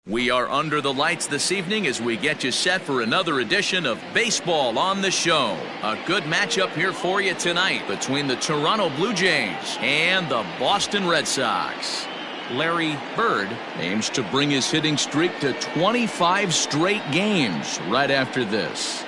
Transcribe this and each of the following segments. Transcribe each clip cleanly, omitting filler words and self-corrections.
We are under the lights this evening as we get you set for another edition of Baseball on the Show. A good matchup here for you tonight between the Toronto Blue Jays and the Boston Red Sox. Larry Bird aims to bring his hitting streak to 25 straight games right after this.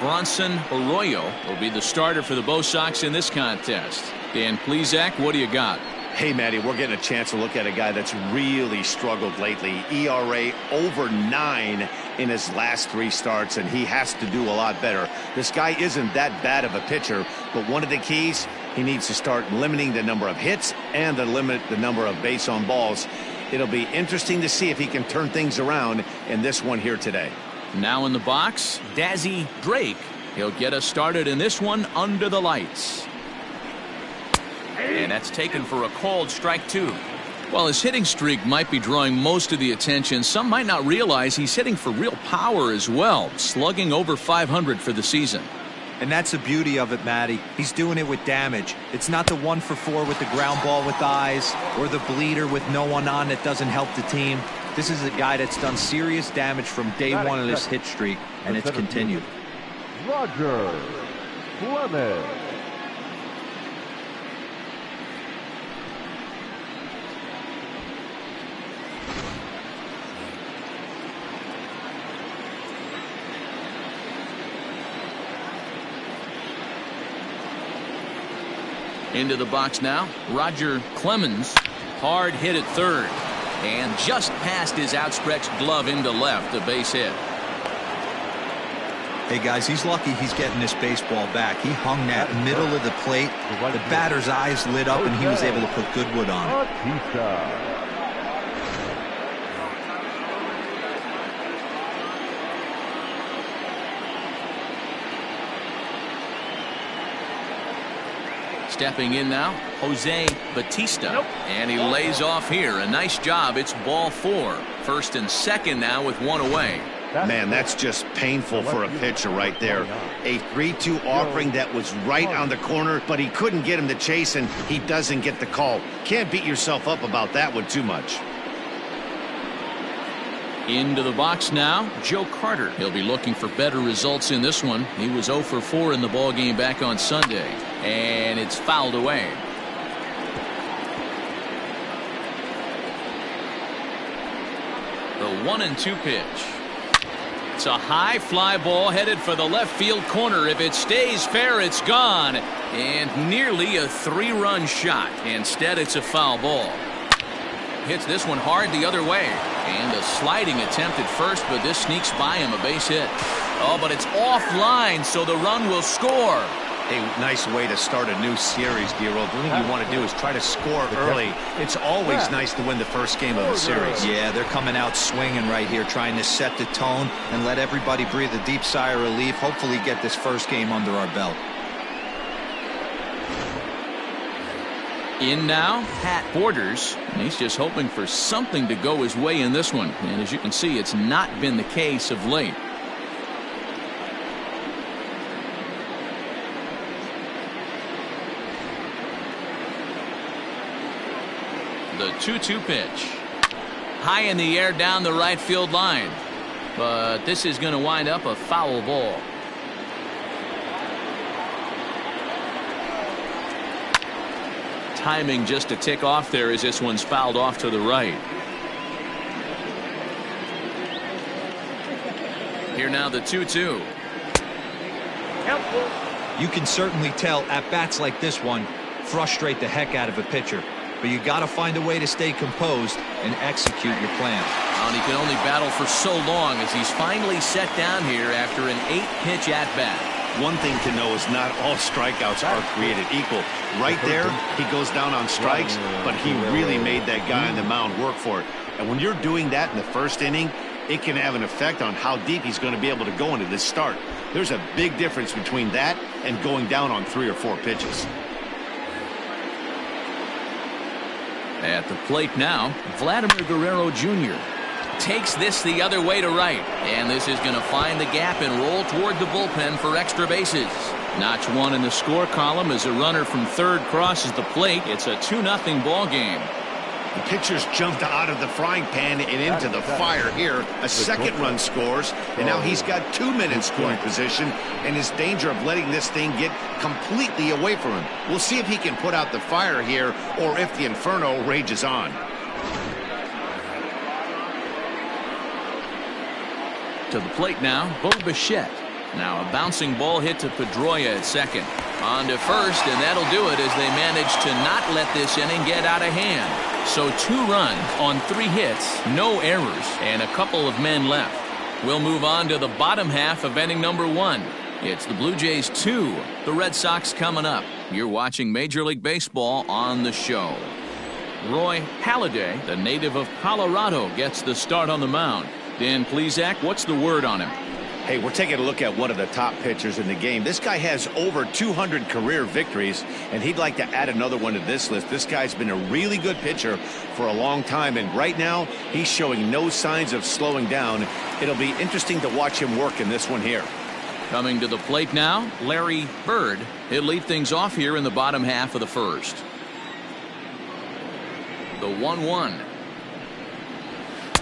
Bronson Arroyo will be the starter for the Bo Sox in this contest. Dan Plesac, what do you got? Hey, Matty, we're getting a chance to look at a guy that's really struggled lately. ERA over 9 in his last 3 starts, and he has to do a lot better. This guy isn't that bad of a pitcher, but one of the keys, he needs to start limiting the number of hits and to limit the number of base on balls. It'll be interesting to see if he can turn things around in this one here today. Now in the box, Dazzy Drake. He'll get us started in this one under the lights. And that's taken for a called strike 2. While his hitting streak might be drawing most of the attention, some might not realize he's hitting for real power as well, slugging over 500 for the season. And that's the beauty of it, Matty. He's doing it with damage. It's not the 1 for 4 with the ground ball with eyes or the bleeder with no one on that doesn't help the team. This is a guy that's done serious damage from day 1 of this hit streak, and it's continued. Roger Clemens. Into the box now, Roger Clemens. Hard hit at third. And just past his outstretched glove into left, a base hit. Hey, guys, he's lucky he's getting this baseball back. He hung that middle of the plate. The batter's eyes lit up, and he was able to put good wood on it. Stepping in now, Jose Batista. And he lays off here. A nice job. It's ball 4. First and second now with 1 away. Man, that's just painful for a pitcher right there. A 3-2 offering that was right on the corner, but he couldn't get him to chase, and he doesn't get the call. Can't beat yourself up about that one too much. Into the box now, Joe Carter. He'll be looking for better results in this one. He was 0 for 4 in the ballgame back on Sunday. And it's fouled away. The 1-2 pitch. It's a high fly ball headed for the left field corner. If it stays fair, it's gone. And nearly a 3-run shot. Instead, it's a foul ball. Hits this one hard the other way. And a sliding attempt at first, but this sneaks by him, a base hit. Oh, but it's offline, so the run will score. A nice way to start a new series, Giro. The thing you want to do is try to score early. It's always nice to win the first game of a series. Yeah, they're coming out swinging right here, trying to set the tone and let everybody breathe a deep sigh of relief. Hopefully get this first game under our belt. In now, Pat Borders. He's just hoping for something to go his way in this one. And as you can see, it's not been the case of late. The 2-2 pitch. High in the air down the right field line. But this is going to wind up a foul ball. Timing just a tick off there as this one's fouled off to the right. Here now the 2-2. You can certainly tell at bats like this one frustrate the heck out of a pitcher. But you got to find a way to stay composed and execute your plan. And he can only battle for so long as he's finally set down here after an 8-pitch at-bat. One thing to know is not all strikeouts are created equal. Right there, he goes down on strikes, but he really made that guy on the mound work for it. And when you're doing that in the first inning, it can have an effect on how deep he's going to be able to go into this start. There's a big difference between that and going down on 3 or 4 pitches. At the plate now, Vladimir Guerrero Jr. takes this the other way to right. And this is going to find the gap and roll toward the bullpen for extra bases. Notch one in the score column as a runner from third crosses the plate. It's a 2-0 ball game. The pitcher's jumped out of the frying pan and into the fire here. A second run scores, and now he's got 2 men in scoring position and is danger of letting this thing get completely away from him. We'll see if he can put out the fire here or if the inferno rages on. To the plate now, Bo Bichette. Now a bouncing ball hit to Pedroia at second. On to first, and that'll do it as they manage to not let this inning get out of hand. So 2 runs on 3 hits, no errors, and a couple of men left. We'll move on to the bottom half of inning number 1. It's the Blue Jays 2, the Red Sox coming up. You're watching Major League Baseball on the show. Roy Halladay, the native of Colorado, gets the start on the mound. Dan Plesac, what's the word on him? Hey, we're taking a look at one of the top pitchers in the game. This guy has over 200 career victories, and he'd like to add another one to this list. This guy's been a really good pitcher for a long time, and right now he's showing no signs of slowing down. It'll be interesting to watch him work in this one here. Coming to the plate now, Larry Bird. He'll lead things off here in the bottom half of the first. The 1-1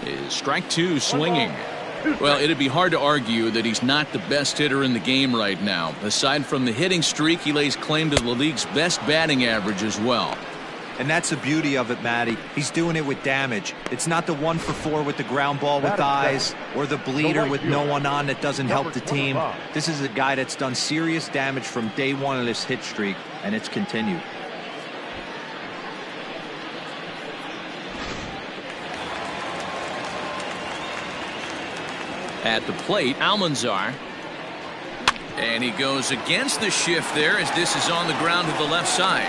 is strike 2 swinging. Well, it'd be hard to argue that he's not the best hitter in the game right now. Aside from the hitting streak, he lays claim to the league's best batting average as well. And that's the beauty of it, Matty. He's doing it with damage. It's not the 1 for 4 with the ground ball with eyes or the bleeder with no one on that doesn't help the team. This is a guy that's done serious damage from day 1 of this hit streak, and it's continued. At the plate, Almanzar. And he goes against the shift there as this is on the ground to the left side.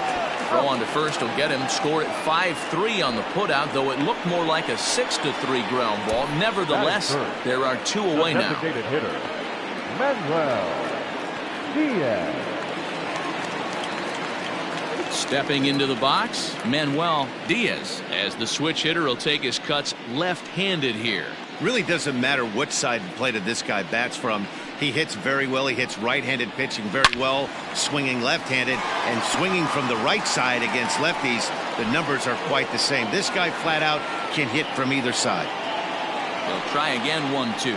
Throw on to first will get him. Score at 5-3 on the putout, though it looked more like a 6-3 ground ball. Nevertheless, there are 2 away now. Designated hitter, Manuel Diaz. Stepping into the box, Manuel Diaz, as the switch hitter will take his cuts left-handed here. Really doesn't matter which side of the plate this guy bats from. He hits very well. He hits right-handed pitching very well, swinging left-handed, and swinging from the right side against lefties. The numbers are quite the same. This guy flat out can hit from either side. They'll try again, 1-2.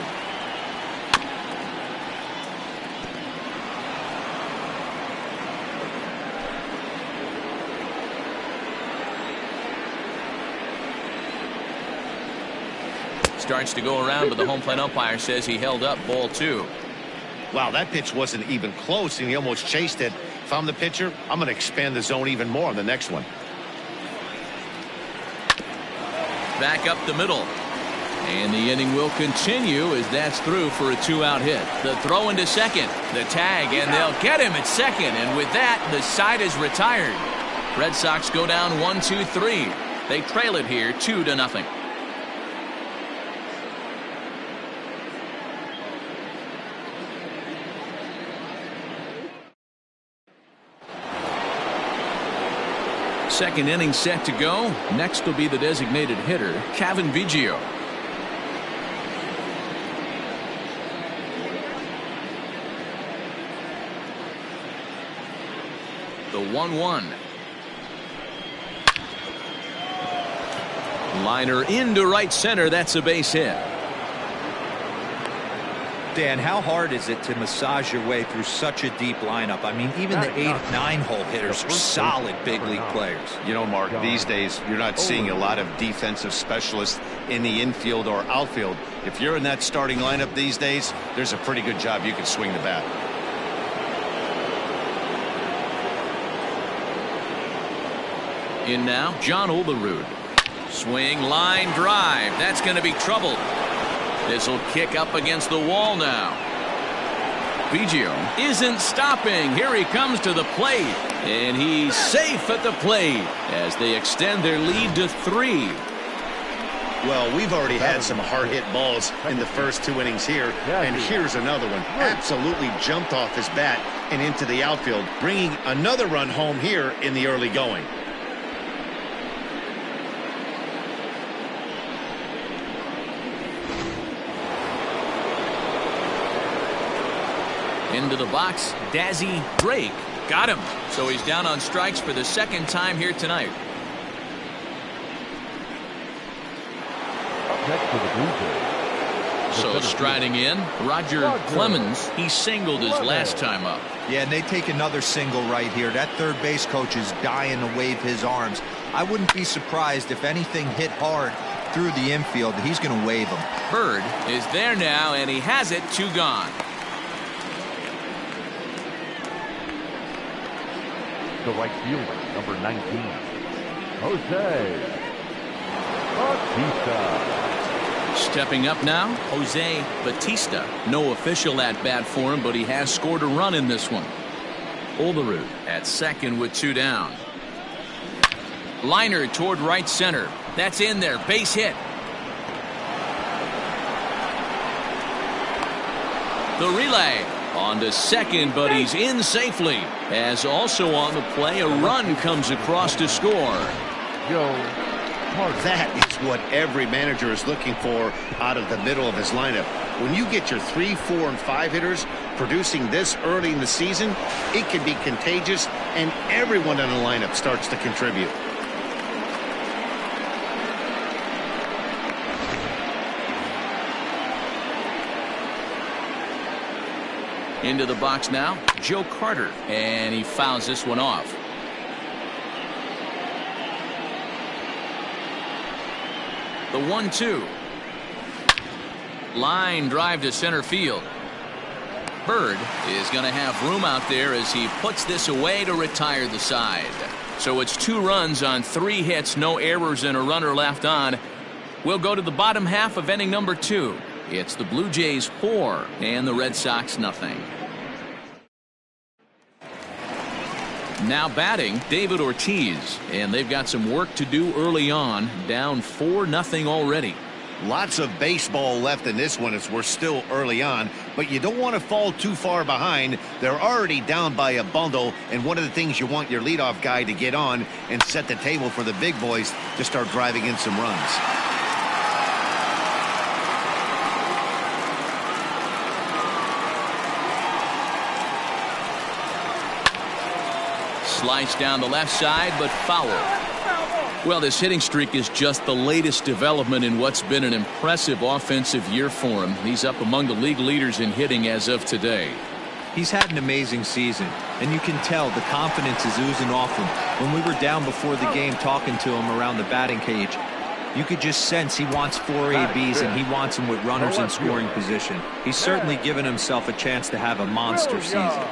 Starts to go around, but the home plate umpire says he held up, ball 2. Wow, that pitch wasn't even close, and he almost chased it. If I'm the pitcher, I'm going to expand the zone even more on the next one. Back up the middle. And the inning will continue as that's through for a 2-out hit. The throw into second, the tag, and they'll get him at second. And with that, the side is retired. Red Sox go down 1-2-3. They trail it here 2-0. Second inning set to go. Next will be the designated hitter, Cavan Biggio. The 1-1. Liner into right center. That's a base hit. Dan, how hard is it to massage your way through such a deep lineup? I mean, even the 8-9 hole hitters are solid big league players. You know, Mark, these days you're not seeing a lot of defensive specialists in the infield or outfield. If you're in that starting lineup these days, there's a pretty good job you can swing the bat. In now, John Olerud. Swing, line drive. That's going to be trouble. This will kick up against the wall now. Biggio isn't stopping. Here he comes to the plate. And he's safe at the plate as they extend their lead to 3. Well, we've already had some hard-hit balls in the first 2 innings here. And here's another one. Absolutely jumped off his bat and into the outfield, bringing another run home here in the early going. Into the box, Dazzy Drake. Got him. So he's down on strikes for the second time here tonight. Next to the Blue Jays. So striding in, Roger Clemens. He singled his last time up. Yeah, and they take another single right here. That third base coach is dying to wave his arms. I wouldn't be surprised if anything hit hard through the infield. He's going to wave them. Bird is there now, and he has it. 2 gone. The right fielder, number 19, Jose Bautista. Stepping up now, Jose Bautista. No official at bat for him, but he has scored a run in this one. Olerud at second with 2 down. Liner toward right center. That's in there. Base hit. The relay on to second, but he's in safely. As also on the play, a run comes across to score. Joe Martin. That is what every manager is looking for out of the middle of his lineup. When you get your 3, 4, and 5 hitters producing this early in the season, it can be contagious, and everyone in the lineup starts to contribute. Into the box now, Joe Carter, and he fouls this one off. The 1-2. Line drive to center field. Bird is going to have room out there as he puts this away to retire the side. So it's 2 runs on 3 hits, no errors, and a runner left on. We'll go to the bottom half of inning number 2. It's the Blue Jays 4 and the Red Sox nothing. Now batting, David Ortiz, and they've got some work to do early on, down 4-0 already. Lots of baseball left in this one as we're still early on, but you don't want to fall too far behind. They're already down by a bundle, and one of the things you want your leadoff guy to get on and set the table for the big boys to start driving in some runs. Slice down the left side, but foul. Well, this hitting streak is just the latest development in what's been an impressive offensive year for him. He's up among the league leaders in hitting as of today. He's had an amazing season, and you can tell the confidence is oozing off him. When we were down before the game talking to him around the batting cage, you could just sense he wants 4 ABs and he wants them with runners in scoring position. He's certainly given himself a chance to have a monster season.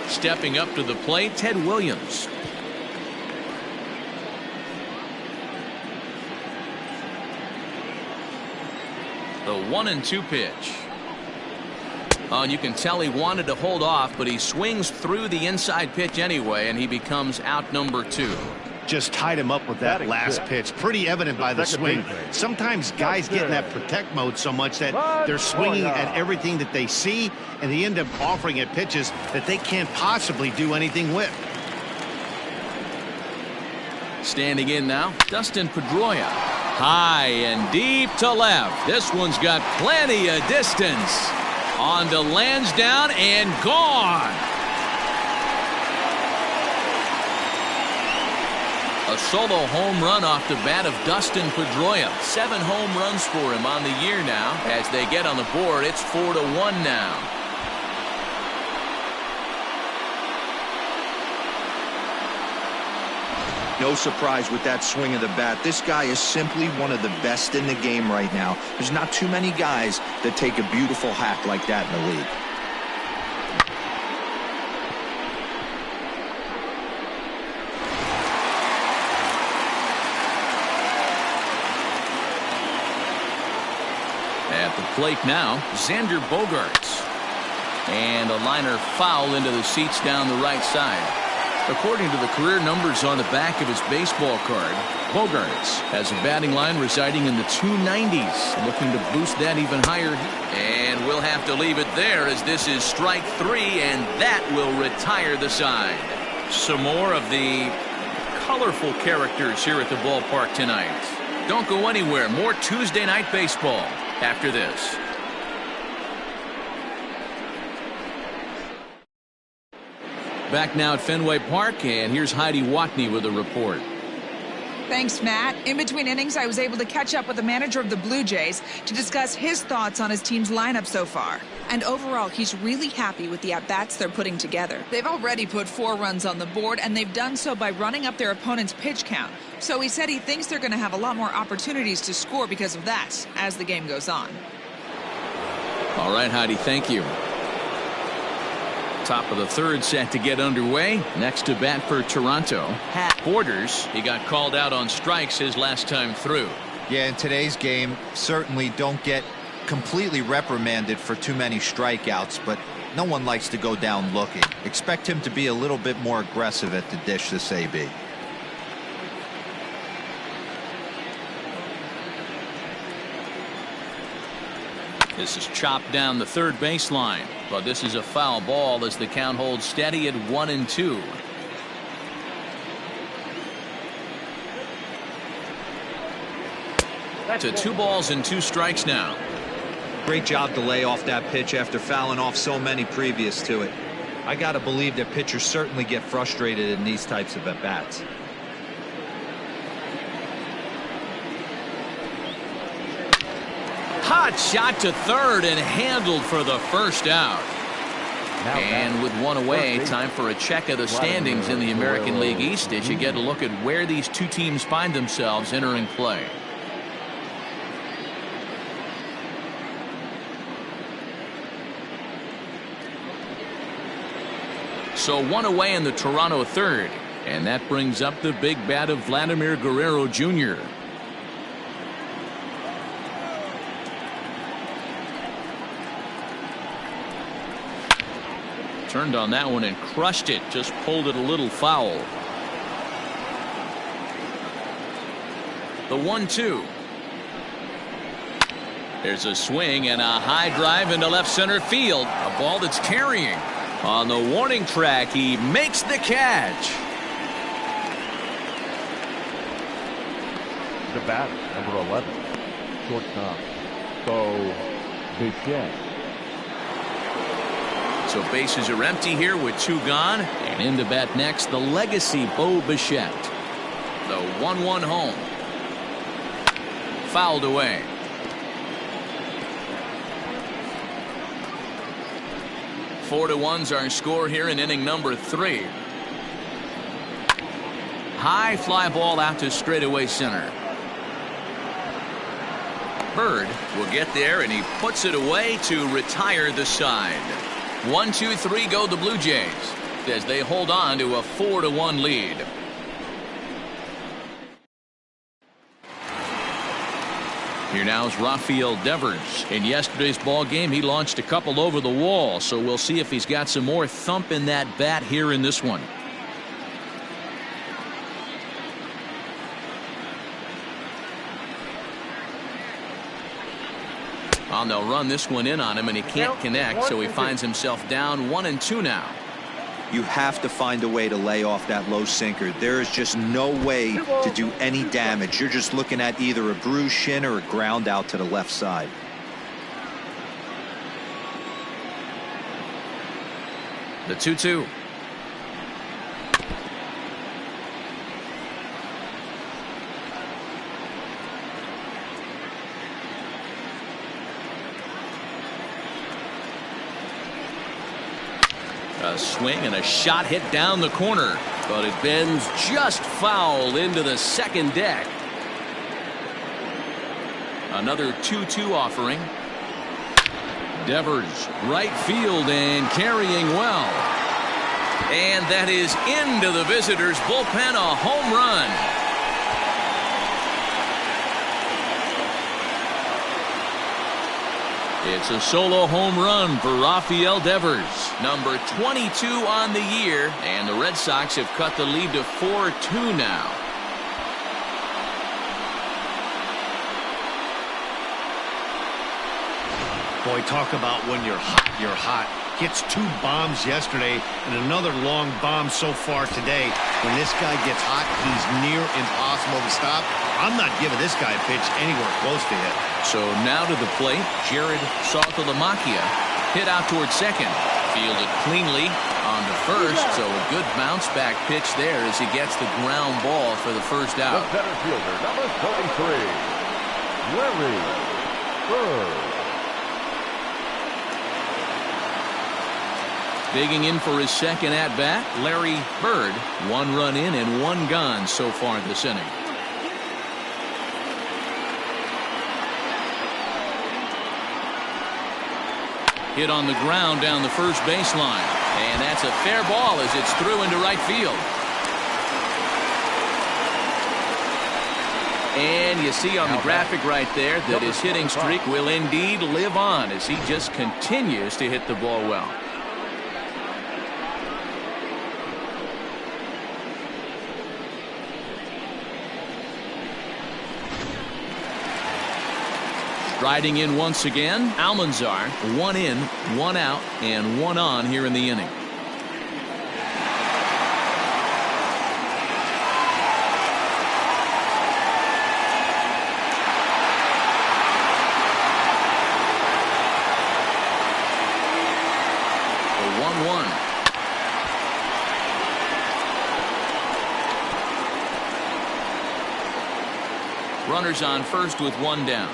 Stepping up to the plate, Ted Williams. The 1-2 pitch. Oh, and you can tell he wanted to hold off, but he swings through the inside pitch anyway, and he becomes out number 2. Just tied him up with that last pitch. Pretty evident by the swing. Sometimes guys get in that protect mode so much that they're swinging at everything that they see, and they end up offering at pitches that they can't possibly do anything with. Standing in now, Dustin Pedroia. High and deep to left. This one's got plenty of distance. On to Lansdowne and gone. A solo home run off the bat of Dustin Pedroia. 7 home runs for him on the year now. As they get on the board, it's 4-1 now. No surprise with that swing of the bat. This guy is simply one of the best in the game right now. There's not too many guys that take a beautiful hack like that in the league. At the plate now, Xander Bogaerts. And a liner foul into the seats down the right side. According to the career numbers on the back of his baseball card, Bogaerts has a batting line residing in the 290s, looking to boost that even higher. And we'll have to leave it there as this is strike 3, and that will retire the side. Some more of the colorful characters here at the ballpark tonight. Don't go anywhere. More Tuesday Night Baseball after this. Back now at Fenway Park, and here's Heidi Watney with a report. Thanks, Matt. In between innings, I was able to catch up with the manager of the Blue Jays to discuss his thoughts on his team's lineup so far. And overall, he's really happy with the at-bats they're putting together. They've already put 4 runs on the board, and they've done so by running up their opponent's pitch count. So he said he thinks they're going to have a lot more opportunities to score because of that as the game goes on. All right, Heidi, thank you. Top of the third set to get underway. Next to bat for Toronto, Borders. He got called out on strikes his last time through. Yeah, in today's game, certainly don't get completely reprimanded for too many strikeouts, but no one likes to go down looking. Expect him to be a little bit more aggressive at the dish this AB. This is chopped down the third baseline, but this is a foul ball as the count holds steady at 1-2. To 2 balls and 2 strikes now. Great job to lay off that pitch after fouling off so many previous to it. I gotta believe that pitchers certainly get frustrated in these types of at-bats. Hot shot to third and handled for the first out. And with 1 away, time for a check of the standings in the American League East as you get a look at where these 2 teams find themselves entering play. So 1 away in the Toronto third, and that brings up the big bat of Vladimir Guerrero Jr. Turned on that one and crushed it, just pulled it a little foul. The 1-2. There's a swing and a high drive into left center field. A ball that's carrying. On the warning track, he makes the catch. The batter, number 11, shortstop, Bo Bichette. So bases are empty here with 2 gone. And in to bat next, the legacy Bo Bichette. The 1-1 home. Fouled away. Four to 1's our score here in inning number 3. High fly ball out to straightaway center. Bird will get there, and he puts it away to retire the side. 1-2-3 go the Blue Jays as they hold on to a 4-1 lead. Here now is Rafael Devers. In yesterday's ball game, he launched a couple over the wall, so we'll see if he's got some more thump in that bat here in this one. They'll run this one in on him, and he can't connect, so he finds himself down 1-2 now. You have to find a way to lay off that low sinker. There is just no way to do any damage. You're just looking at either a bruised shin or a ground out to the left side. The 2-2. A swing and a shot hit down the corner, but it bends just foul into the second deck. Another 2-2 offering. Devers, right field and carrying well. And that is into the visitors' bullpen, a home run. It's a solo home run for Rafael Devers, number 22 on the year, and the Red Sox have cut the lead to 4-2 now. Boy, talk about when you're hot, you're hot. Gets 2 bombs yesterday and another long bomb so far today. When this guy gets hot, he's near impossible to stop. I'm not giving this guy a pitch anywhere close to hit. So now to the plate, Jared Saltalamacchia hit out toward second. Fielded cleanly, on to first, so a good bounce back pitch there as he gets the ground ball for the first out. The center fielder, number 33, Larry Bird. Digging in for his second at-bat, Larry Bird. 1 run in and 1 gone so far this inning. Hit on the ground down the first baseline. And that's a fair ball as it's through into right field. And you see on the graphic right there that his hitting streak will indeed live on as he just continues to hit the ball well. Riding in once again, Almanzar. 1 in, 1 out, and 1 on here in the inning. The 1-1. Runners on first with 1 down.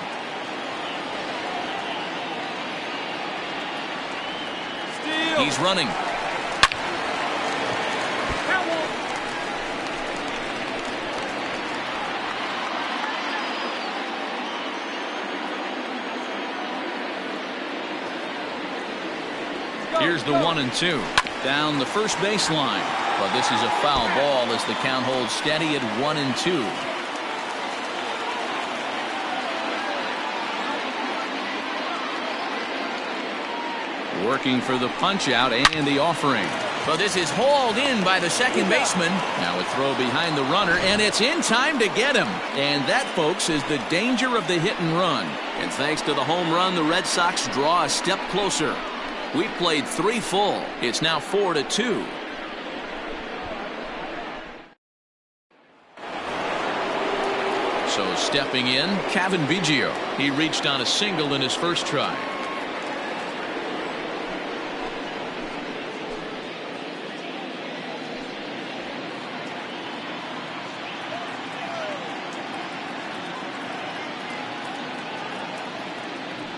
He's running. Here's the 1-2 down the first baseline, but this is a foul ball as the count holds steady at 1-2. Working for the punch out and the offering. But this is hauled in by the second baseman. Now a throw behind the runner, and it's in time to get him. And that, folks, is the danger of the hit and run. And thanks to the home run, the Red Sox draw a step closer. We've played 3 full. It's now 4-2. So stepping in, Cavan Biggio. He reached on a single in his first try.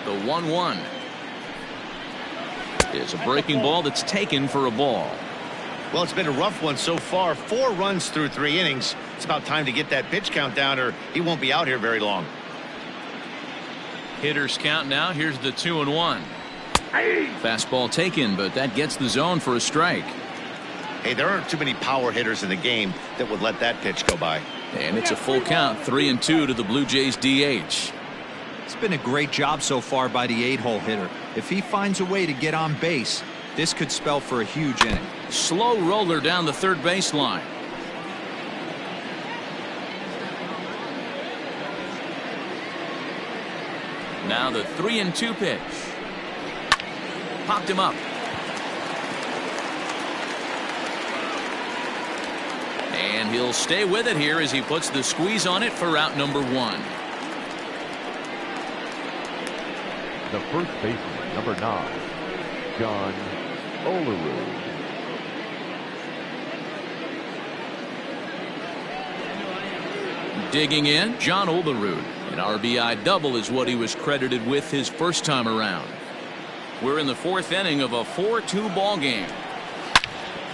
The 1-1 is a breaking ball that's taken for a ball. Well, it's been a rough one so far. 4 runs through 3 innings. It's about time to get that pitch count down or he won't be out here very long. Hitters count now. Here's the 2-1. Fastball taken, but that gets the zone for a strike. Hey, there aren't too many power hitters in the game that would let that pitch go by. And it's a full count. 3-2 to the Blue Jays DH. It's been a great job so far by the 8-hole hitter. If he finds a way to get on base, this could spell for a huge inning. Slow roller down the third baseline. Now the 3-2 pitch. Popped him up. And he'll stay with it here as he puts the squeeze on it for out number 1. The first baseman, number 9, John Olerud. Digging in, John Olerud. An RBI double is what he was credited with his first time around. We're in the 4th inning of a 4-2 ball game.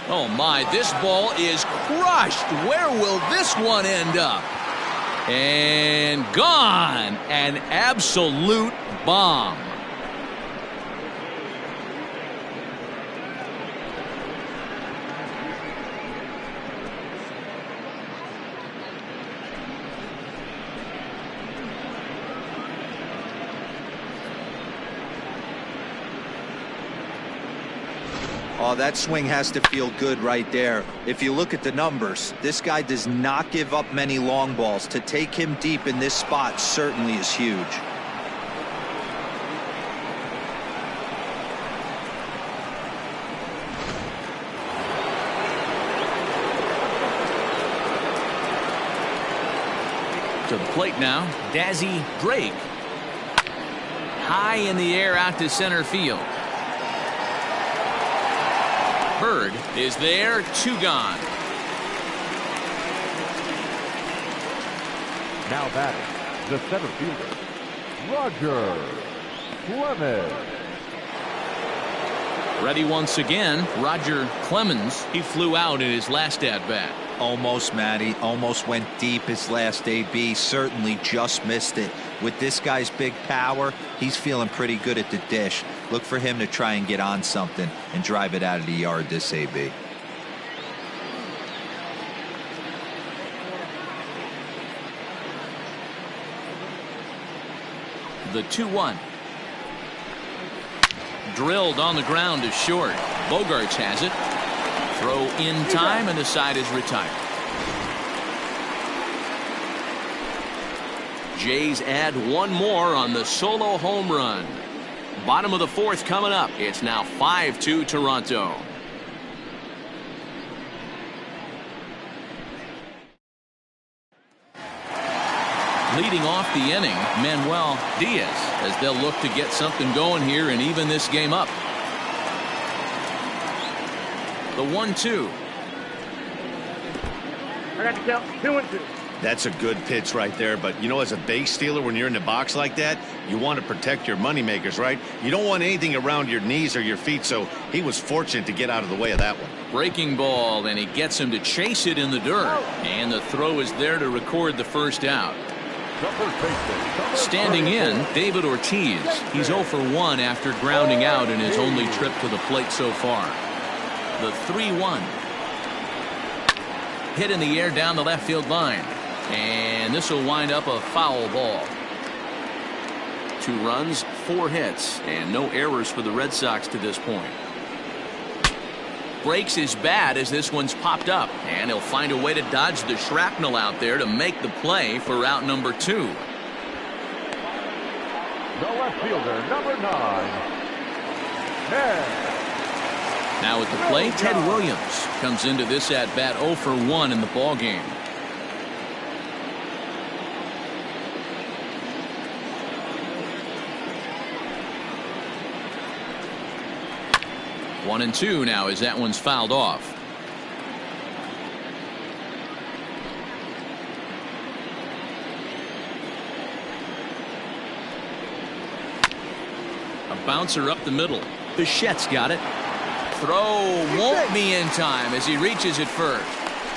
Oh my, this ball is crushed. Where will this one end up? And gone. An absolute bomb. Oh, that swing has to feel good right there. If you look at the numbers, this guy does not give up many long balls. To take him deep in this spot certainly is huge. To the plate now, Dazzy Drake. High in the air out to center field. heard is there, 2 gone. Now batting, the center fielder, Roger Clemens. Ready once again, Roger Clemens. He flew out in his last at-bat. Almost, Matty. Almost went deep his last AB. Certainly just missed it. With this guy's big power, he's feeling pretty good at the dish. Look for him to try and get on something and drive it out of the yard this AB. The 2-1. Drilled on the ground to short. Bogaerts has it. Throw in time, and the side is retired. Jays add 1 more on the solo home run. Bottom of the 4th coming up. It's now 5-2 Toronto. Leading off the inning, Manuel Diaz, as they'll look to get something going here and even this game up. The 1-2. I got the count 2-2. That's a good pitch right there, but you know, as a base stealer, when you're in the box like that, you want to protect your moneymakers, right? You don't want anything around your knees or your feet, so he was fortunate to get out of the way of that one. Breaking ball, and he gets him to chase it in the dirt, and the throw is there to record the first out. Standing in, David Ortiz. He's 0 for 1 after grounding out in his only trip to the plate so far. The 3-1. Hit in the air down the left field line. And this will wind up a foul ball. 2 runs, 4 hits, and no errors for the Red Sox to this point. Breaks his bat as this one's popped up, and he'll find a way to dodge the shrapnel out there to make the play for out number 2. The left fielder, number 9, Ted. Now at the plate, Ted Williams comes into this at bat 0 for 1 in the ball game. One and 2 now as that one's fouled off. A bouncer up the middle. Bichette's got it. Throw won't be in time as he reaches it first.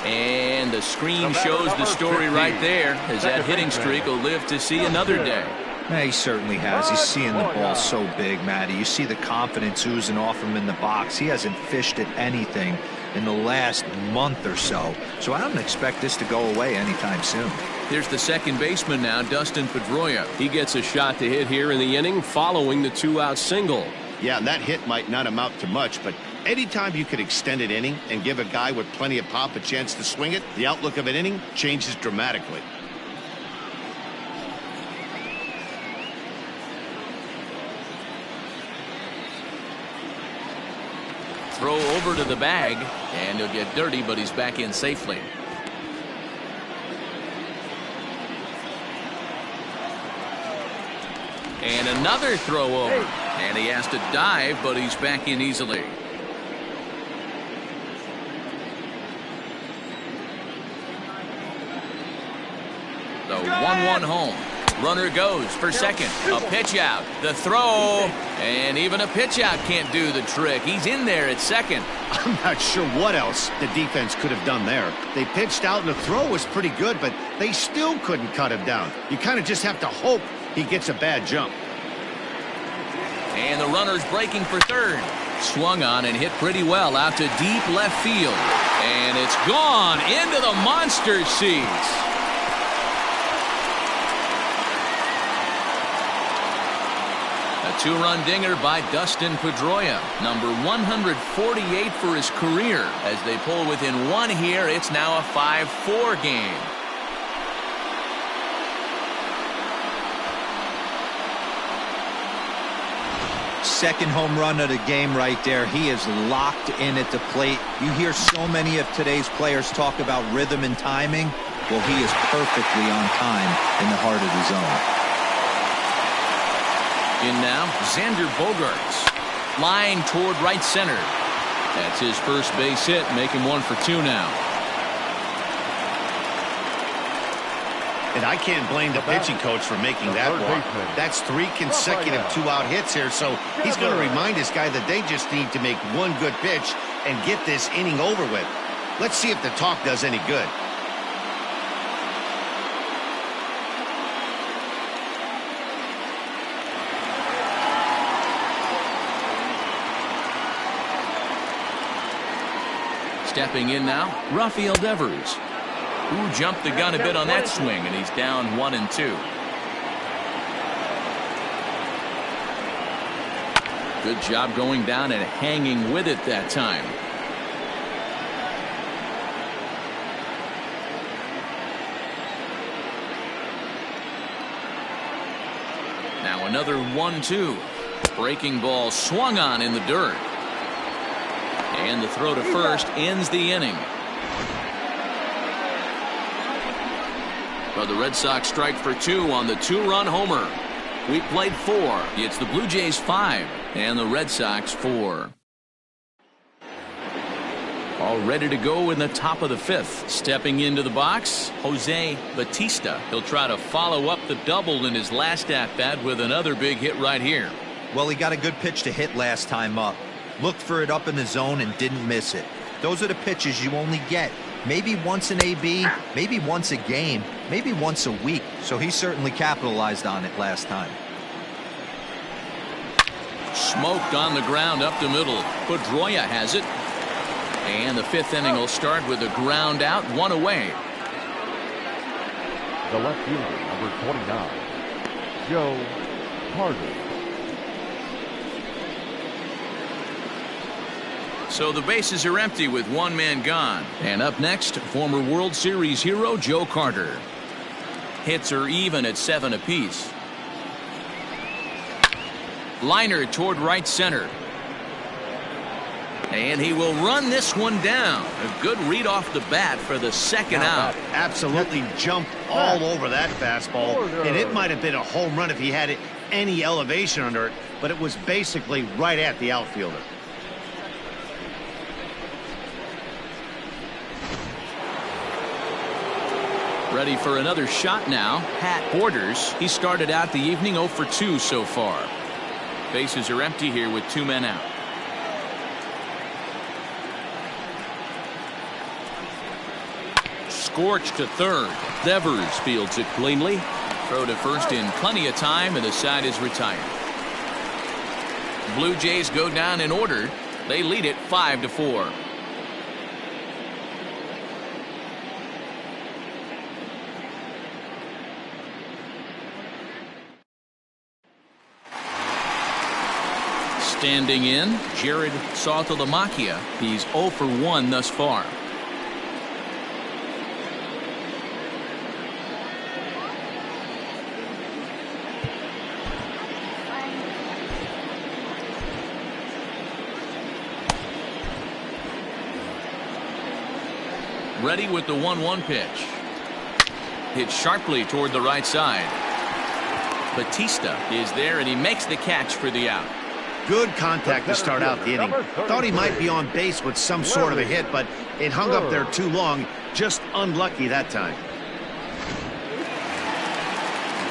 And the screen shows the story right there, as that hitting streak will live to see another day. Yeah, he certainly has. He's seeing the ball so big, Matty. You see the confidence oozing off him in the box. He hasn't fished at anything in the last month or so. So I don't expect this to go away anytime soon. Here's the second baseman now, Dustin Pedroia. He gets a shot to hit here in the inning following the 2-out single. Yeah, and that hit might not amount to much, but anytime you could extend an inning and give a guy with plenty of pop a chance to swing it, the outlook of an inning changes dramatically. Throw over to the bag, and he'll get dirty, but he's back in safely. And another throw over, and he has to dive, but he's back in easily. The 1-1 home. Runner goes for second. A pitch out. The throw. And even a pitch out can't do the trick. He's in there at second. I'm not sure what else the defense could have done there. They pitched out and the throw was pretty good, but they still couldn't cut him down. You kind of just have to hope he gets a bad jump. And the runner's breaking for third. Swung on and hit pretty well out to deep left field. And it's gone into the monster seats. A 2-run dinger by Dustin Pedroia, number 148 for his career. As they pull within 1 here, it's now a 5-4 game. Second home run of the game right there. He is locked in at the plate. You hear so many of today's players talk about rhythm and timing. Well, he is perfectly on time in the heart of the zone. In now, Xander Bogaerts. Line toward right center. That's his first base hit, making 1 for 2 now. And I can't blame the pitching coach for making that walk. That's 3 consecutive 2-out hits here, so he's going to remind this guy that they just need to make 1 good pitch and get this inning over with. Let's see if the talk does any good. Stepping in now, Rafael Devers, who jumped the gun a bit on that swing, and he's down 1-2. Good job going down and hanging with it that time. Now another 1-2. Breaking ball swung on in the dirt. And the throw to first ends the inning. But the Red Sox strike for 2 on the 2-run homer. We played 4. It's the Blue Jays 5 and the Red Sox 4. All ready to go in the top of the 5th. Stepping into the box, Jose Bautista. He'll try to follow up the double in his last at-bat with another big hit right here. Well, he got a good pitch to hit last time up. Looked for it up in the zone and didn't miss it. Those are the pitches you only get. Maybe once an AB, maybe once a game, maybe once a week. So he certainly capitalized on it last time. Smoked on the ground up the middle. Pedroia has it. And the 5th inning will start with a ground out, 1 away. The left fielder, number 29, Joe Carter. So the bases are empty with 1 man gone. And up next, former World Series hero Joe Carter. Hits are even at 7 apiece. Liner toward right center. And he will run this one down. A good read off the bat for the 2nd out. Absolutely jumped all over that fastball. And it might have been a home run if he had any elevation under it, but it was basically right at the outfielder. Ready for another shot now. Pat Borders. He started out the evening 0 for 2 so far. Bases are empty here with 2 men out. Scorched to third. Devers fields it cleanly. Throw to first in plenty of time, and the side is retired. Blue Jays go down in order. They lead it 5-4. Standing in, Jared Saltalamacchia. He's 0 for 1 thus far. Ready with the 1-1 pitch. Hit sharply toward the right side. Bautista is there, and he makes the catch for the out. Good contact to start out the inning. Thought he might be on base with some sort of a hit, but it hung up there too long. Just unlucky that time.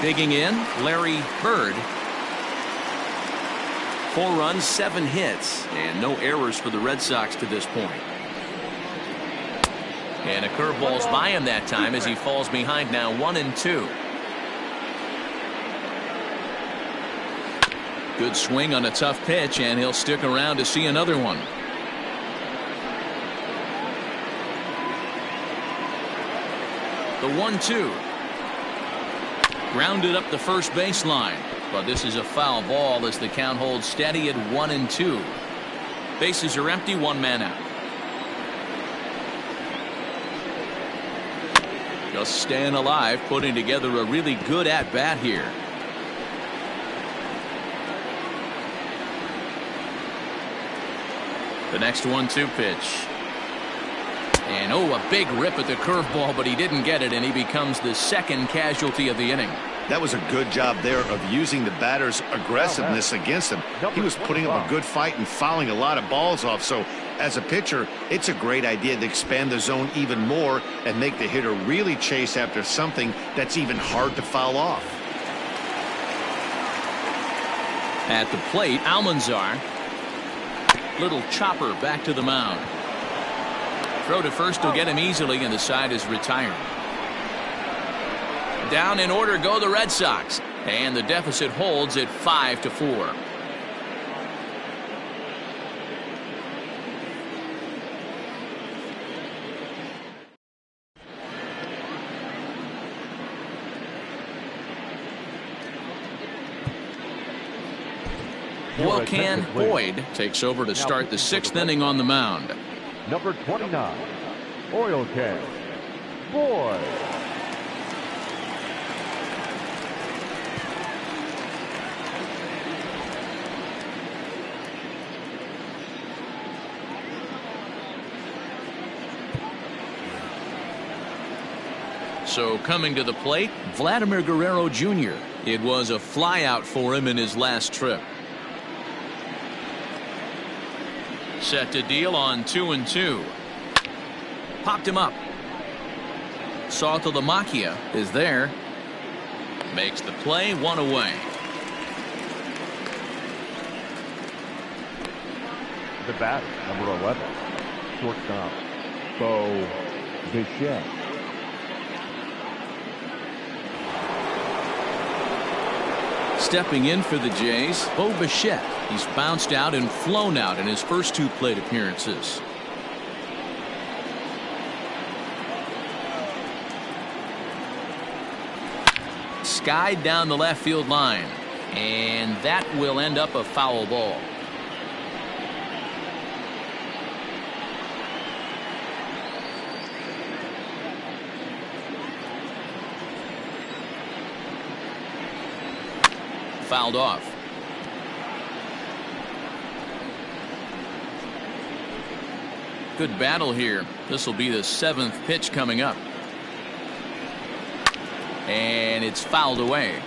Digging in, Larry Bird. 4 runs, 7 hits, and no errors for the Red Sox to this point. And a curveball's by him that time as he falls behind now 1-2. Good swing on a tough pitch, and he'll stick around to see another one. The 1-2. Grounded up the first baseline, but this is a foul ball as the count holds steady at 1-2. Bases are empty, 1 man out. Just staying alive, putting together a really good at-bat here. The next 1-2 pitch. And a big rip at the curveball, but he didn't get it, and he becomes the 2nd casualty of the inning. That was a good job there of using the batter's aggressiveness against him. He was putting up a good fight and fouling a lot of balls off. So as a pitcher, it's a great idea to expand the zone even more and make the hitter really chase after something that's even hard to foul off. At the plate, Almanzar. Little chopper back to the mound. Throw to first will get him easily, and the side is retired. Down in order go the Red Sox, and the deficit holds at 5-4. Joaquin Boyd takes over to start the 6th inning on the mound. Number 29, Joaquin Boyd. So coming to the plate, Vladimir Guerrero Jr. It was a flyout for him in his last trip. Set to deal on 2-2. Popped him up. Saltalamacchia is there. Makes the play, 1 away. The batter, number 11, shortstop, Bo Bichette. Stepping in for the Jays, Bo Bichette. He's bounced out and flown out in his first 2 plate appearances. Skied down the left field line, and that will end up a foul ball. Fouled off. Good battle here. This will be the 7th pitch coming up. And it's fouled away.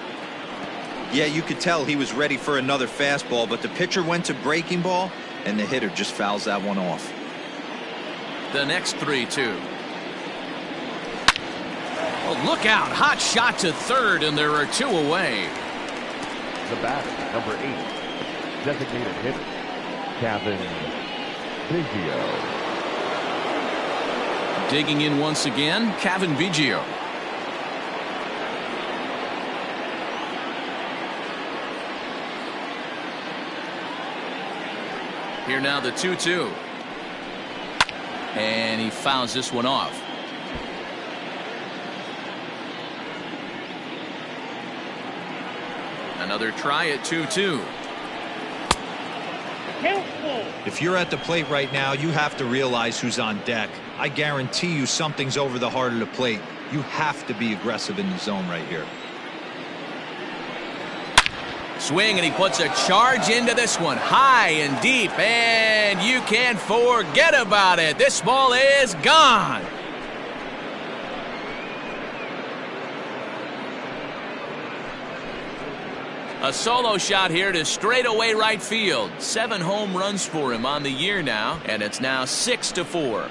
Yeah, you could tell he was ready for another fastball, but the pitcher went to breaking ball, and the hitter just fouls that one off. The next 3-2. Oh, look out. Hot shot to third, and there are 2 away. The batter, number 8, designated hitter, Cavan Biggio. Digging in once again, Cavan Biggio. Here now the 2-2. And he fouls this one off. Another try at 2-2. If you're at the plate right now, you have to realize who's on deck. I guarantee you something's over the heart of the plate. You have to be aggressive in the zone right here. Swing, and he puts a charge into this one, high and deep, and you can't forget about it. This ball is gone. A solo shot here to straightaway right field. 7 home runs for him on the year now, and it's now 6-4.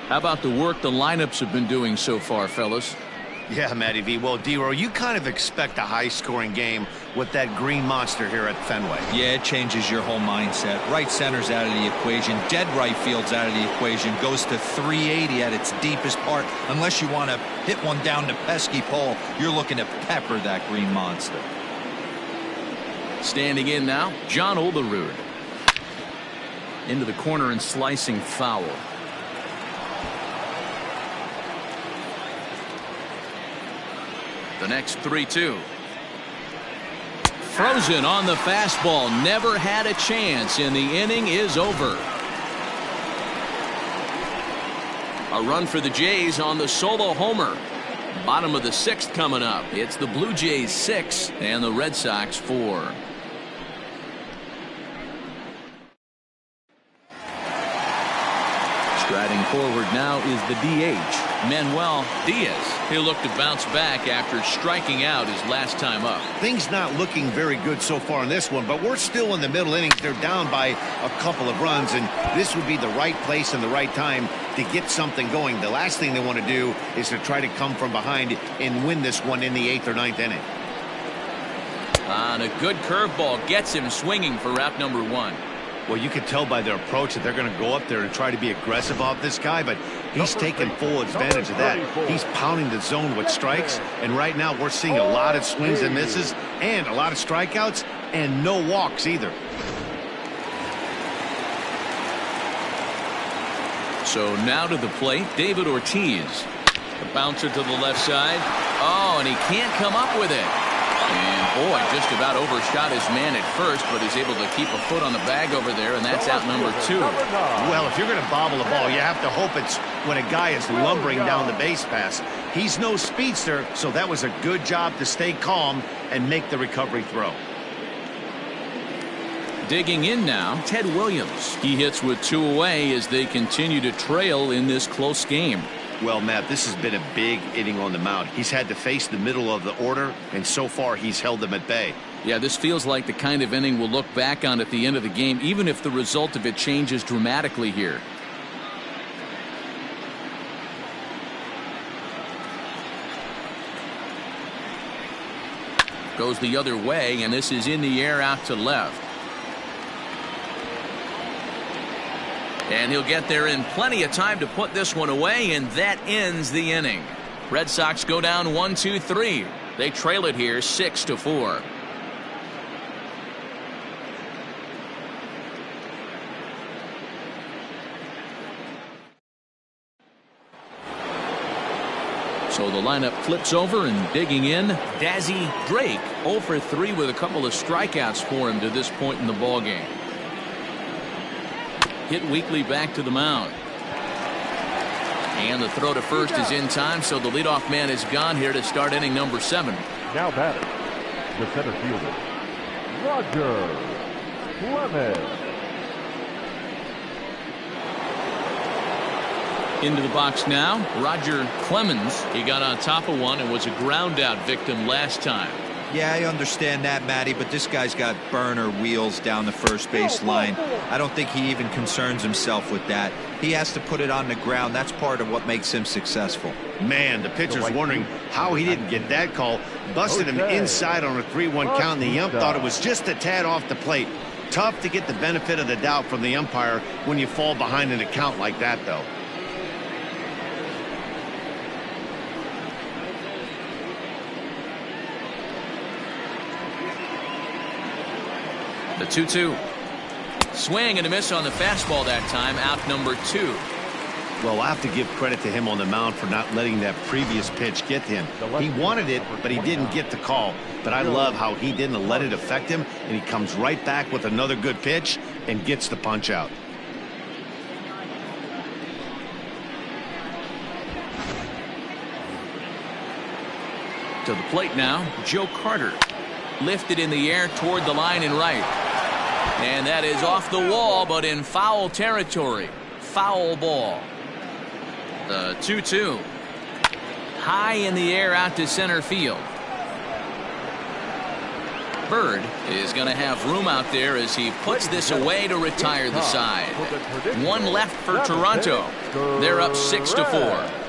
How about the work the lineups have been doing so far, fellas? Yeah, Matty V. Well, D-Row, you kind of expect a high-scoring game with that green monster here at Fenway. Yeah, it changes your whole mindset. Right center's out of the equation. Dead right field's out of the equation. Goes to 380 at its deepest part. Unless you want to hit one down the pesky pole, you're looking to pepper that green monster. Standing in now, John Olerud. Into the corner and slicing foul. The next 3-2. Frozen on the fastball. Never had a chance, and the inning is over. A run for the Jays on the solo homer. Bottom of the 6th coming up. It's the Blue Jays 6 and the Red Sox 4. Striding forward now is the DH, Manuel Diaz. He'll look to bounce back after striking out his last time up. Things not looking very good so far in this one, but we're still in the middle innings. They're down by a couple of runs, and this would be the right place and the right time to get something going. The last thing they want to do is to try to come from behind and win this one in the 8th or 9th inning. On a good curveball gets him swinging for wrap number 1. Well, you can tell by their approach that they're going to go up there and try to be aggressive off this guy, but he's taking full advantage of that. He's pounding the zone with strikes, and right now we're seeing a lot of swings and misses and a lot of strikeouts and no walks either. So now to the plate, David Ortiz. The bouncer to the left side. Oh, and he can't come up with it. And boy, just about overshot his man at first, but he's able to keep a foot on the bag over there, and that's out number 2. Well, if you're going to bobble the ball, you have to hope it's when a guy is lumbering down the base pass. He's no speedster, so that was a good job to stay calm and make the recovery throw. Digging in now, Ted Williams. He hits with 2 away as they continue to trail in this close game. Well, Matt, this has been a big inning on the mound. He's had to face the middle of the order, and so far he's held them at bay. Yeah, this feels like the kind of inning we'll look back on at the end of the game, even if the result of it changes dramatically here. Goes the other way, and this is in the air out to left. And he'll get there in plenty of time to put this one away, and that ends the inning. Red Sox go down 1-2-3. They trail it here 6-4. So the lineup flips over, and digging in, Dazzy Drake 0 for 3 with a couple of strikeouts for him to this point in the ballgame. Hit weakly back to the mound. And the throw to first is in time, so the leadoff man is gone here to start inning number 7. Now batting, the center fielder, Roger Clemens. Into the box now, Roger Clemens. He got on top of one and was a ground out victim last time. Yeah, I understand that, Matty, but this guy's got burner wheels down the first base line. I don't think he even concerns himself with that. He has to put it on the ground. That's part of what makes him successful. Man, the pitcher's wondering how he didn't get that call. Busted him inside on a 3-1 count, and the ump thought it was just a tad off the plate. Tough to get the benefit of the doubt from the umpire when you fall behind in a count like that, though. The 2-2. Swing and a miss on the fastball that time, out number 2. Well, I have to give credit to him on the mound for not letting that previous pitch get him. He wanted it, but he didn't get the call. But I love how he didn't let it affect him, and he comes right back with another good pitch and gets the punch out. To the plate now, Joe Carter. Lifted in the air toward the line and right. And that is off the wall, but in foul territory. Foul ball. The 2-2. High in the air out to center field. Bird is going to have room out there as he puts this away to retire the side. One left for Toronto. They're up 6-4.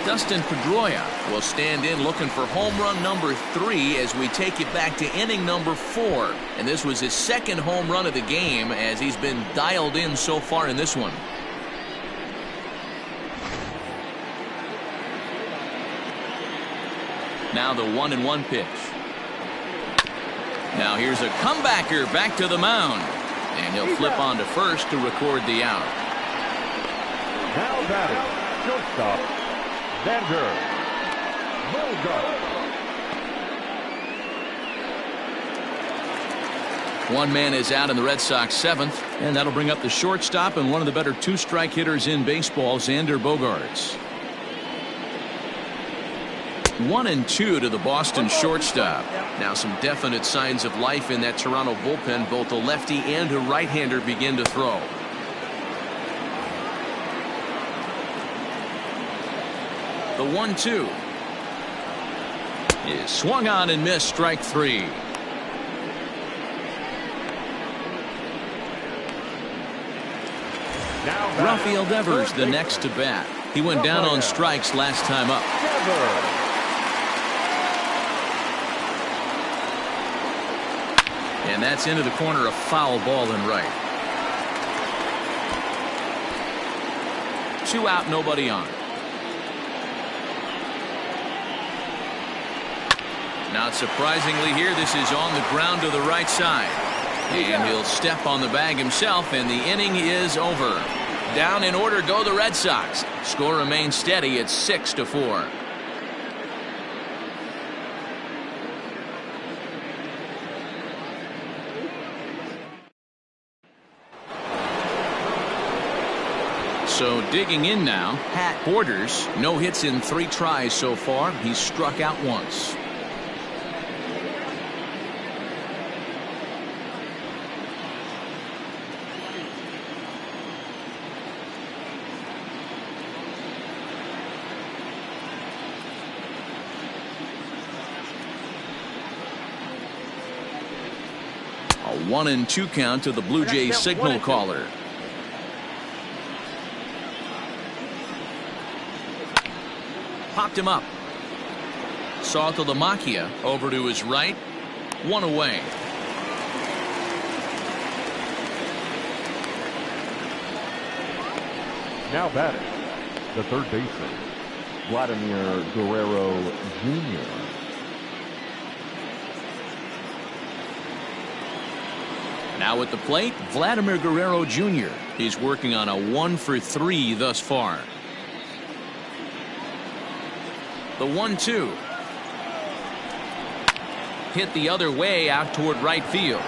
Dustin Pedroia will stand in looking for home run number 3 as we take it back to inning number 4. And this was his second home run of the game as he's been dialed in so far in this one. Now the 1-1 pitch. Now here's a comebacker back to the mound. And he'll flip on to first to record the out. Now batting, shortstop, Xander Bogaerts. One man is out in the Red Sox 7th, and that'll bring up the shortstop and one of the better 2-strike hitters in baseball, Xander Bogaerts. 1-2 to the Boston shortstop. Now some definite signs of life in that Toronto bullpen. Both a lefty and a right-hander begin to throw. The 1-2 is swung on and missed. Strike 3. Rafael Devers the next to bat. He went down on strikes last time up. And that's into the corner, a foul ball and right. 2 out, nobody on. Not surprisingly here, this is on the ground to the right side. And he'll step on the bag himself, and the inning is over. Down in order go the Red Sox. Score remains steady at 6-4. So digging in now, Pat Borders. No hits in 3 tries so far. He's struck out once. A 1-2 count to the Blue Jays signal caller. Popped him up. Saltalamacchia over to his right. 1 away. Now batting, the third baseman, Vladimir Guerrero Jr. Now at the plate, Vladimir Guerrero Jr. He's working on a 1-for-3 thus far. The 1-2. Hit the other way out toward right field.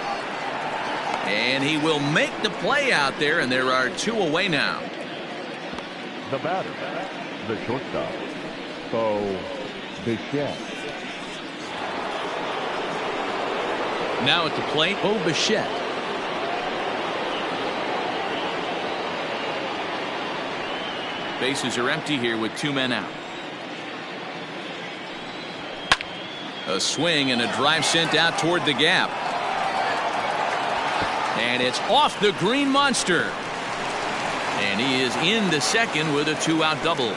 And he will make the play out there, and there are 2 away now. The batter, the shortstop, Bo Bichette. Now at the plate, Bo Bichette. Bases are empty here with 2 men out. A swing and a drive sent out toward the gap. And it's off the green monster. And he is into second with a 2-out double.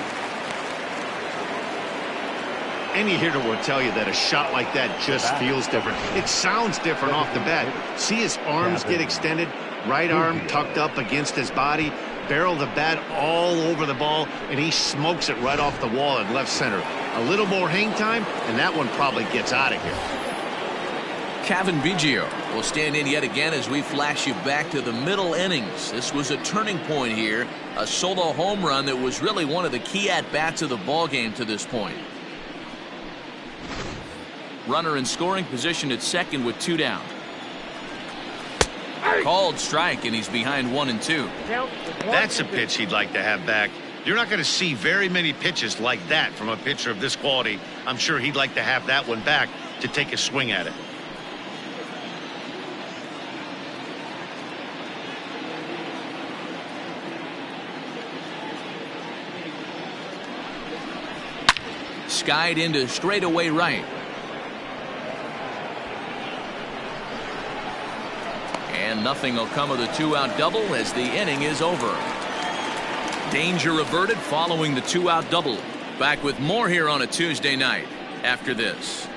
Any hitter will tell you that a shot like that just feels different. It sounds different off the bat. See his arms get extended, right arm tucked up against his body, barrel the bat all over the ball, and he smokes it right off the wall in left center. A little more hang time, and that one probably gets out of here. Cavan Biggio will stand in yet again as we flash you back to the middle innings. This was a turning point here, a solo home run that was really one of the key at-bats of the ball game to this point. Runner in scoring position at second with 2 down. Called strike, and he's behind 1-2. That's a pitch he'd like to have back. You're not going to see very many pitches like that from a pitcher of this quality. I'm sure he'd like to have that one back to take a swing at it. Skied into straightaway right. And nothing will come of the 2-out double as the inning is over. Danger averted following the 2-out double. Back with more here on a Tuesday night after this.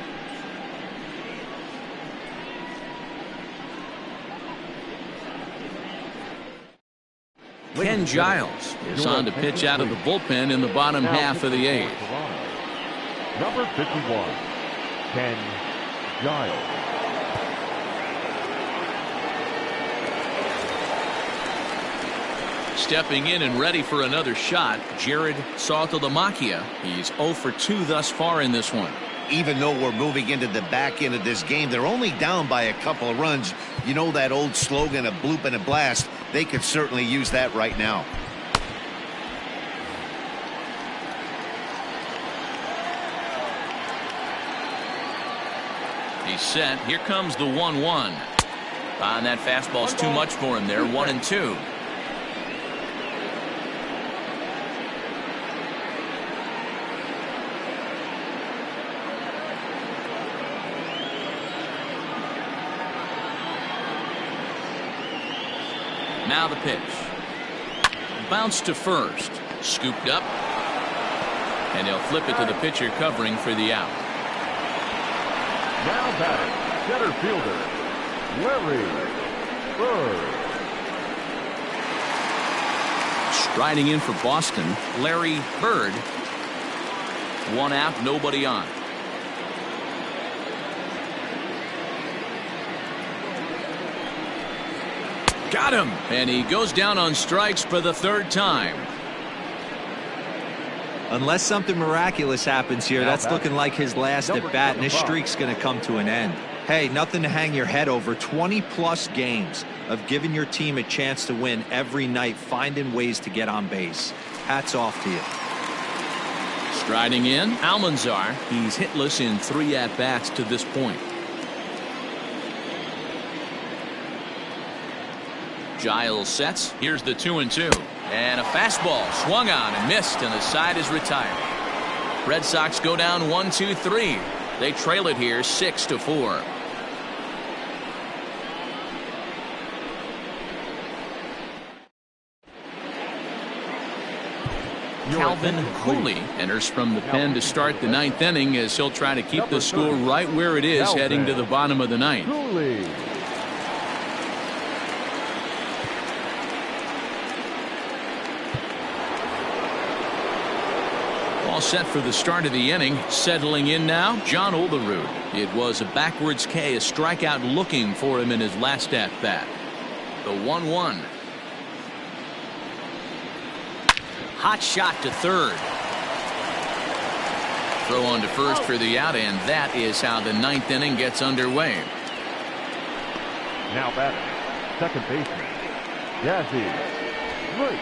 Ken Giles is on to pitch out of the bullpen in the bottom half of the 8th. Number 51, Ken Giles. Stepping in and ready for another shot, Jared Saltalamacchia. He's 0 for 2 thus far in this one. Even though we're moving into the back end of this game, they're only down by a couple of runs. You know that old slogan, a bloop and a blast. They could certainly use that right now. He's set. Here comes the 1-1. And that fastball's too much for him there. 1-2. Now the pitch. Bounce to first. Scooped up. And he'll flip it to the pitcher covering for the out. Now batting, center fielder, Larry Bird. Striding in for Boston, Larry Bird. 1 out, nobody on. Got him! And he goes down on strikes for the 3rd time. Unless something miraculous happens here, that's looking like his last at bat, and his streak's going to come to an end. Hey, nothing to hang your head over. 20-plus games of giving your team a chance to win every night, finding ways to get on base. Hats off to you. Striding in, Almanzar. He's hitless in 3 at-bats to this point. Giles sets. Here's the 2-2. And a fastball swung on and missed, and the side is retired. Red Sox go down 1-2-3. They trail it here 6-4. Calvin Cooley enters from the pen to start the 9th inning as he'll try to keep the score right where it is heading to the bottom of the 9th. All set for the start of the inning. Settling in now, John Olerud. It was a backwards K, a strikeout looking for him in his last at bat. The 1-1. Hot shot to third. Throw on to first for the out, and that is how the 9th inning gets underway. Now batting, second baseman, Dazzy Drake.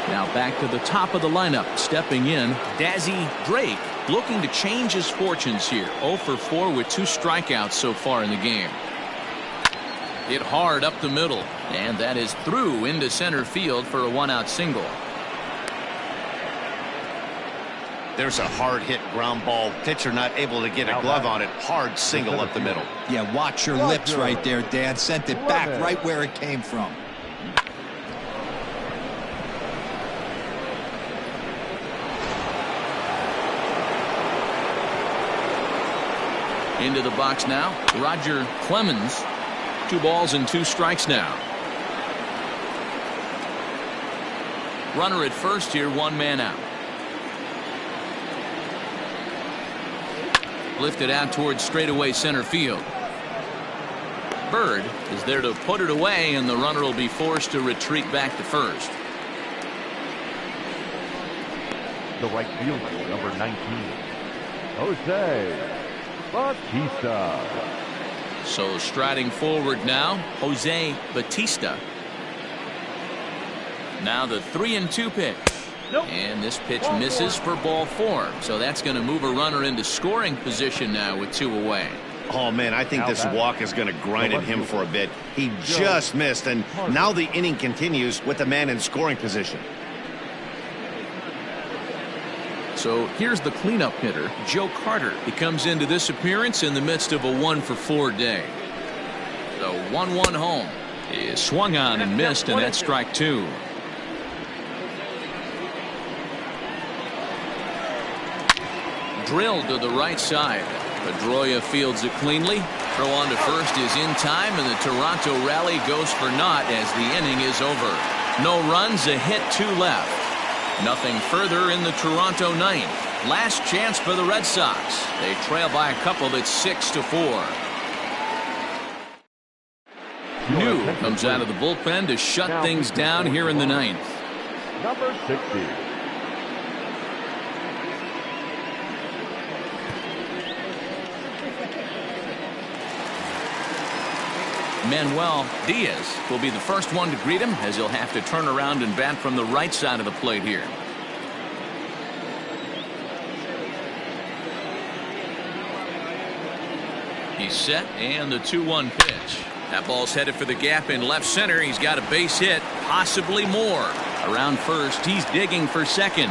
Now back to the top of the lineup. Stepping in, Dazzy Drake, looking to change his fortunes here. 0 for 4 with 2 strikeouts so far in the game. Hit hard up the middle, and that is through into center field for a 1-out single. There's a hard hit ground ball. Pitcher not able to get a glove on it. Hard single up the middle. Yeah, watch your lips right there, Dan. Sent it back right where it came from. Into the box now, Roger Clemens. 2 balls and 2 strikes now. Runner at first here, 1 man out. Lifted out towards straightaway center field. Bird is there to put it away, and the runner will be forced to retreat back to first. The right fielder, number 19, Jose Bautista. So striding forward now, Jose Bautista. Now the 3-2 pitch. And this pitch misses for ball 4. So that's going to move a runner into scoring position now with 2 away. Oh, man, I think this walk is going to grind at him for a bit. He just missed, and now the inning continues with the man in scoring position. So here's the cleanup hitter, Joe Carter. He comes into this appearance in the midst of a 1 for 4 day. The 1-1 home is swung on and missed, and that's strike 2. Drilled to the right side. Pedroia fields it cleanly. Throw on to first is in time, and the Toronto rally goes for naught as the inning is over. No runs, a hit, 2 left. Nothing further in the Toronto 9th. Last chance for the Red Sox. They trail by a couple. It's 6-4. New comes out of the bullpen to shut things down here in the 9th. Number 60. Manuel Diaz will be the first one to greet him, as he'll have to turn around and bat from the right side of the plate here. He's set, and the 2-1 pitch. That ball's headed for the gap in left center. He's got a base hit, possibly more. Around first, he's digging for second.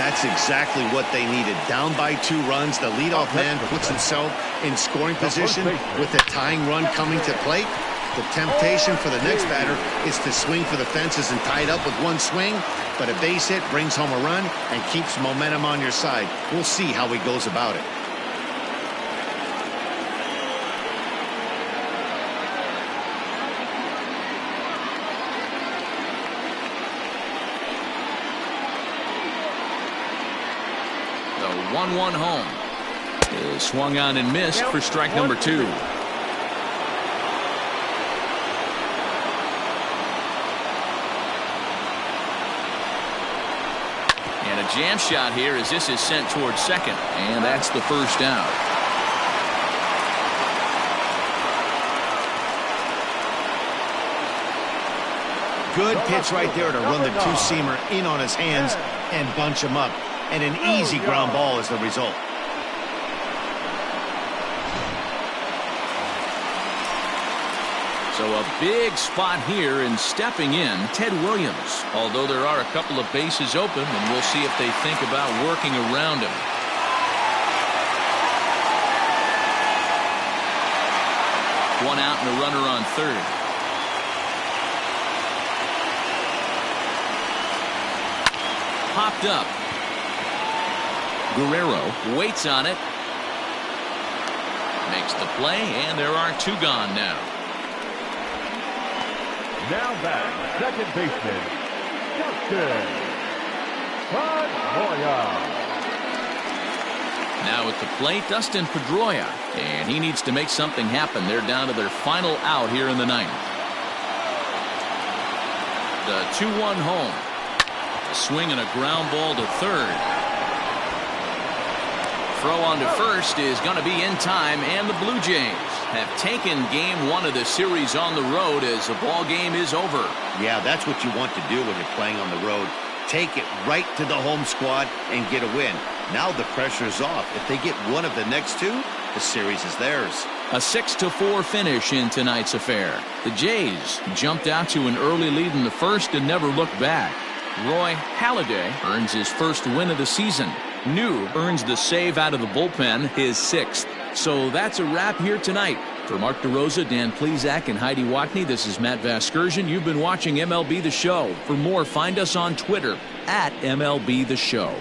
That's exactly what they needed. Down by 2 runs, the leadoff man puts himself in scoring position with a tying run coming to plate. The temptation for the next batter is to swing for the fences and tie it up with 1 swing, but a base hit brings home a run and keeps momentum on your side. We'll see how he goes about it. The 1-1 home is swung on and missed for strike number 2. And a jam shot here as this is sent towards second, and that's the first out. Good pitch right there to run the 2-seamer in on his hands and bunch him up. And an easy ground ball is the result. So a big spot here, and stepping in, Ted Williams. Although there are a couple of bases open, and we'll see if they think about working around him. One out and a runner on third. Popped up. Guerrero waits on it. Makes the play, and there are 2 gone now. Now back, second baseman, Dustin Pedroia. Now at the plate, Dustin Pedroia, and he needs to make something happen. They're down to their final out here in the 9th. The 2-1 home. A swing and a ground ball to third. Throw on to first is going to be in time, and the Blue Jays have taken game 1 of the series on the road as the ball game is over. Yeah, that's what you want to do when you're playing on the road. Take it right to the home squad and get a win. Now the pressure's off. If they get one of the next 2, the series is theirs. A 6-4 finish in tonight's affair. The Jays jumped out to an early lead in the first and never looked back. Roy Halladay earns his first win of the season. New earns the save out of the bullpen, his 6th. So that's a wrap here tonight. For Mark DeRosa, Dan Plesac, and Heidi Watney, this is Matt Vasgersian. You've been watching MLB The Show. For more, find us on Twitter @MLB The Show.